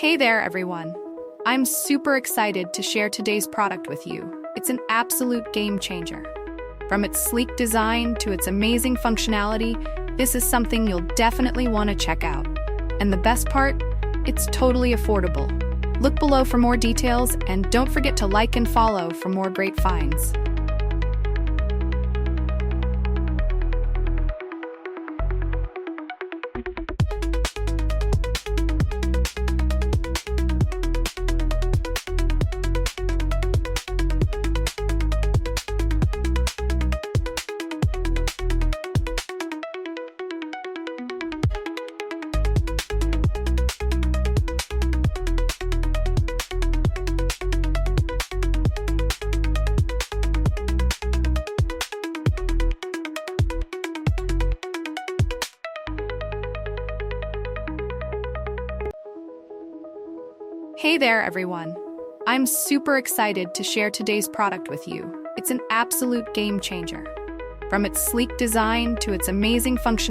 Hey there, everyone. I'm super excited to share today's product with you. It's an absolute game changer. From its sleek design to its amazing functionality, this is something you'll definitely want to check out. And the best part? It's totally affordable. Look below for more details and don't forget to like and follow for more great finds. Hey there, everyone. I'm super excited to share today's product with you. It's an absolute game changer. From its sleek design to its amazing functionality,